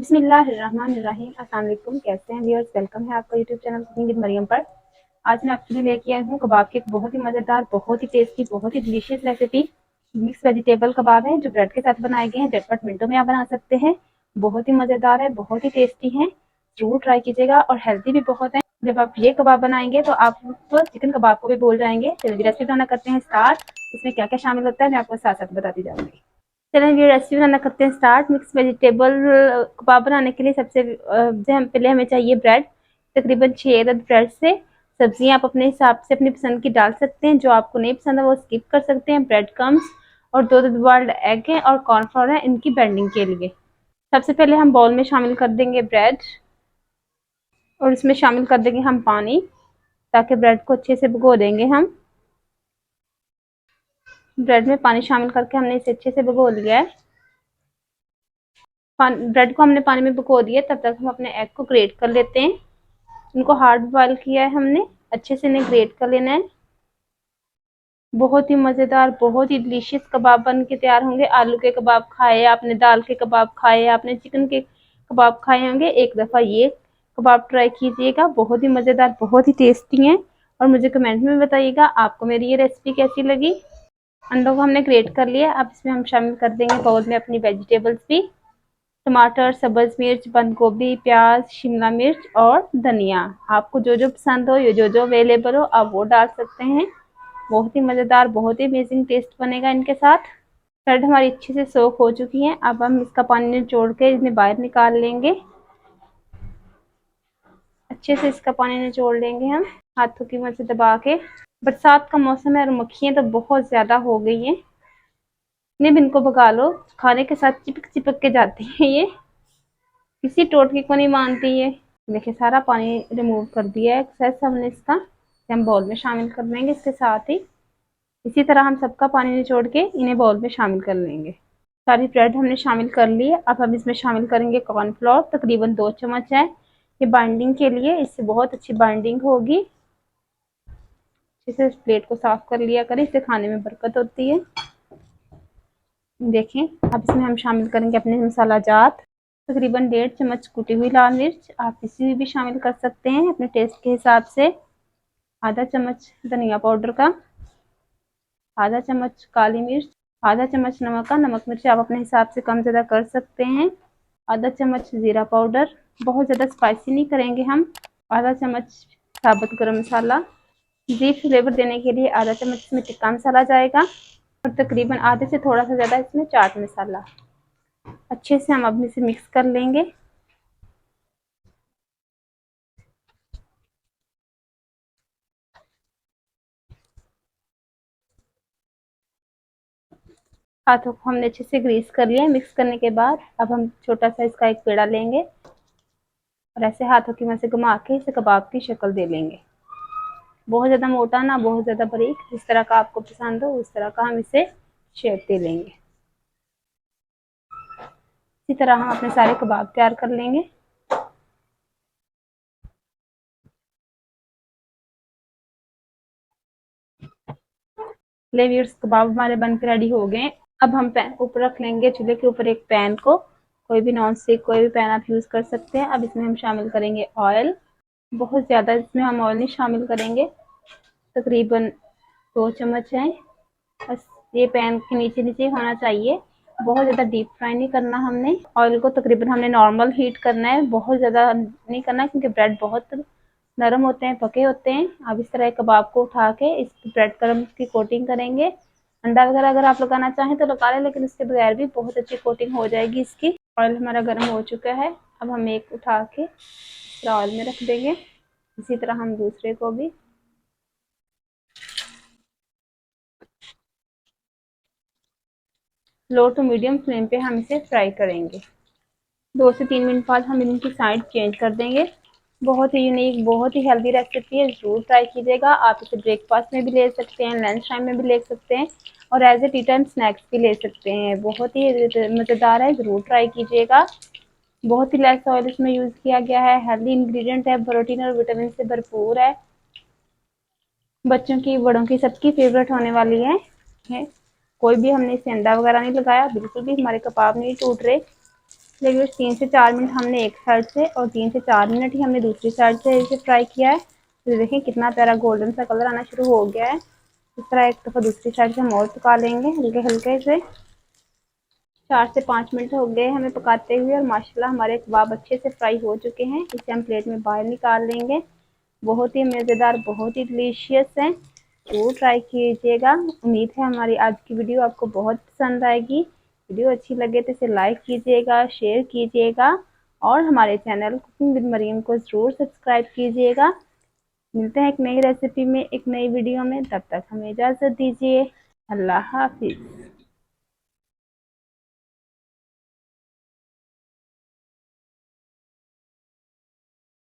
बिस्मिल्लाहिर्रहमानिर्रहीम। अस्सलाम वालेकुम। कैसे हैं व्यूअर्स? वेलकम है आपका YouTube channel cooking with Mariam पर। आज मैं आपके लिए लेके आई हूँ कबाब की एक बहुत ही मज़ेदार, बहुत ही टेस्टी, बहुत ही डिलीशियस रेसिपी। मिक्स वेजिटेबल कबाब है जो ब्रेड के साथ बनाए गए हैं। झटपट मिनटों में आप बना सकते हैं। बहुत ही मज़ेदार है, बहुत ही टेस्टी है। जरूर ट्राई कीजिएगा और हेल्दी भी बहुत है। जब आप ये कबाब बनाएंगे तो आप तो चिकन कबाब को भी भूल जाएंगे। चलिए रेसिपी बनाना करते हैं स्टार्ट। इसमें क्या क्या शामिल होता है मैं आपको साथ साथ बताती जाऊँगी। चलिए ये रेसिपी बनाना करते हैं स्टार्ट। मिक्स वेजिटेबल कबाब बनाने के लिए सबसे पहले हमें चाहिए ब्रेड। तकरीबन 6 अदद ब्रेड से। सब्जियां आप अपने हिसाब से अपनी पसंद की डाल सकते हैं। जो आपको नहीं पसंद है वो स्किप कर सकते हैं। ब्रेड क्रम्स और 2 बॉइल्ड एग हैं और कॉर्नफ्लोर है इनकी बाइंडिंग के लिए। सबसे पहले हम बाउल में शामिल कर देंगे ब्रेड और इसमें शामिल कर देंगे हम पानी, ताकि ब्रेड को अच्छे से भिगो देंगे हम। ब्रेड में पानी शामिल करके हमने इसे अच्छे से भिगो लिया है। ब्रेड को हमने पानी में भिगो दिया। तब तक हम अपने एग को ग्रेट कर लेते हैं। इनको हार्ड बॉयल किया है हमने, अच्छे से इन्हें ग्रेट कर लेना है। बहुत ही मज़ेदार, बहुत ही डिलीशियस कबाब बन के तैयार होंगे। आलू के कबाब खाए आपने, दाल के कबाब खाए आपने, चिकन के कबाब खाए होंगे, एक दफ़ा ये कबाब ट्राई कीजिएगा। बहुत ही मज़ेदार, बहुत ही टेस्टी हैं। और मुझे कमेंट में बताइएगा आपको मेरी ये रेसिपी कैसी लगी। अंडों को हमने ग्रेट कर लिया। अब इसमें हम शामिल कर देंगे बाउल में अपनी वेजिटेबल्स भी। टमाटर, सब्ज़ मिर्च, बंद गोभी, प्याज, शिमला मिर्च और धनिया। आपको जो जो पसंद हो, जो जो अवेलेबल हो आप वो डाल सकते हैं। बहुत ही मज़ेदार, बहुत ही अमेजिंग टेस्ट बनेगा इनके साथ। ब्रेड हमारी अच्छे से सोक हो चुकी है। अब हम इसका पानी निचोड़ के इन्हें बाहर निकाल लेंगे। अच्छे से इसका पानी निचोड़ लेंगे हम हाथों की मदद से दबा के। बरसात का मौसम है और मक्खियाँ तो बहुत ज़्यादा हो गई हैं। इन्हें भी इनको भगा लो, खाने के साथ चिपक चिपक के जाती हैं ये, किसी टोटके को नहीं मानती ये। देखिए सारा पानी रिमूव कर दिया है एक्सेस हमने इसका। हम बाउल में शामिल कर लेंगे इसके साथ ही। इसी तरह हम सबका पानी निचोड़ के इन्हें बाउल में शामिल कर लेंगे। सारी ब्रेड हमने शामिल कर ली है। अब हम इसमें शामिल करेंगे कॉर्नफ्लोर, तकरीबन 2 चम्मच है। ये बाइंडिंग के लिए, इससे बहुत अच्छी बाइंडिंग होगी। इसे प्लेट को साफ कर लिया करें, इससे खाने में बरकत होती है। देखें अब इसमें हम शामिल करेंगे अपने मसाला जात। तकरीबन 1.5 चम्मच कुटी हुई लाल मिर्च, आप किसी भी शामिल कर सकते हैं अपने टेस्ट के हिसाब से। आधा चम्मच धनिया पाउडर का, आधा चम्मच काली मिर्च, आधा चम्मच नमक का। नमक मिर्च आप अपने हिसाब से कम ज़्यादा कर सकते हैं। आधा चम्मच ज़ीरा पाउडर, बहुत ज़्यादा स्पाइसी नहीं करेंगे हम। आधा चम्मच साबुत गरम मसाला। जी फ्लेवर देने के लिए आधा चम्मच इसमें टिक्का मसाला जाएगा और तकरीबन आधे से थोड़ा सा ज़्यादा इसमें चाट मसाला। अच्छे से हम अब इसे मिक्स कर लेंगे। हाथों को हमने अच्छे से ग्रीस कर लिया है। मिक्स करने के बाद अब हम छोटा सा इसका एक पेड़ा लेंगे और ऐसे हाथों की मदद से घुमा के इसे कबाब की शक्ल दे लेंगे। बहुत ज़्यादा मोटा ना बहुत ज़्यादा बारीक, जिस तरह का आपको पसंद हो उस तरह का हम इसे शेप दे लेंगे। इसी तरह हम अपने सारे कबाब तैयार कर लेंगे। व्यूअर्स कबाब हमारे बन के रेडी हो गए। अब हम पैन ऊपर रख लेंगे, चूल्हे के ऊपर एक पैन को। कोई भी नॉन स्टिक कोई भी पैन आप यूज़ कर सकते हैं। अब इसमें हम शामिल करेंगे ऑयल। बहुत ज़्यादा इसमें हम ऑयल नहीं शामिल करेंगे, तकरीबन 2 चम्मच है बस। ये पैन के नीचे नीचे होना चाहिए, बहुत ज़्यादा डीप फ्राई नहीं करना हमने। ऑयल को तकरीबन हमने नॉर्मल हीट करना है, बहुत ज़्यादा नहीं करना क्योंकि ब्रेड बहुत नरम होते हैं, पके होते हैं। अब इस तरह कबाब को उठा के इस ब्रेड क्रम्स की कोटिंग करेंगे। अंडा वगैरह अगर आप लगाना चाहें तो लगा लें, लेकिन उसके बगैर भी बहुत अच्छी कोटिंग हो जाएगी इसकी। ऑयल हमारा गर्म हो चुका है। अब हम एक उठा के ऑयल में रख देंगे। इसी तरह हम दूसरे को भी। लो टू मीडियम फ्लेम पे हम इसे फ्राई करेंगे। 2 से 3 मिनट बाद हम इनकी साइड चेंज कर देंगे। बहुत ही यूनिक, बहुत ही हेल्दी रेसिपी है, ज़रूर ट्राई कीजिएगा। आप इसे ब्रेकफास्ट में भी ले सकते हैं, लंच टाइम में भी ले सकते हैं और as a tea time snacks भी ले सकते हैं। बहुत ही मज़ेदार है, ज़रूर ट्राई कीजिएगा। बहुत ही लेस ऑयल इसमें यूज़ किया गया है। हेल्दी इंग्रेडिएंट है, प्रोटीन और विटामिन से भरपूर है। बच्चों की, बड़ों की, सबकी फेवरेट होने वाली है। कोई भी हमने इसे अंडा वगैरह नहीं लगाया, बिल्कुल भी हमारे कबाब नहीं टूट रहे। देखिए 3 से 4 मिनट हमने एक साइड से और 3 से 4 मिनट ही हमने दूसरी साइड से इसे फ्राई किया है। तो देखें कितना प्यारा गोल्डन सा कलर आना शुरू हो गया है। इस तरह एक दफ़ा दूसरी साइड से हम और पका लेंगे हल्के हल्के से। 4 से 5 मिनट हो गए हमें पकाते हुए और माशाल्लाह हमारे कबाब अच्छे से फ्राई हो चुके हैं। इसे हम प्लेट में बाहर निकाल लेंगे। बहुत ही मज़ेदार, बहुत ही डिलीशियस हैं, ज़रूर ट्राई कीजिएगा। उम्मीद है हमारी आज की वीडियो आपको बहुत पसंद आएगी। वीडियो अच्छी लगे तो इसे लाइक कीजिएगा, शेयर कीजिएगा और हमारे चैनल कुकिंग विद मरियम को ज़रूर सब्सक्राइब कीजिएगा। मिलते हैं एक नई रेसिपी में, एक नई वीडियो में। तब तक हमें इजाज़त दीजिए। अल्लाह हाफिज़।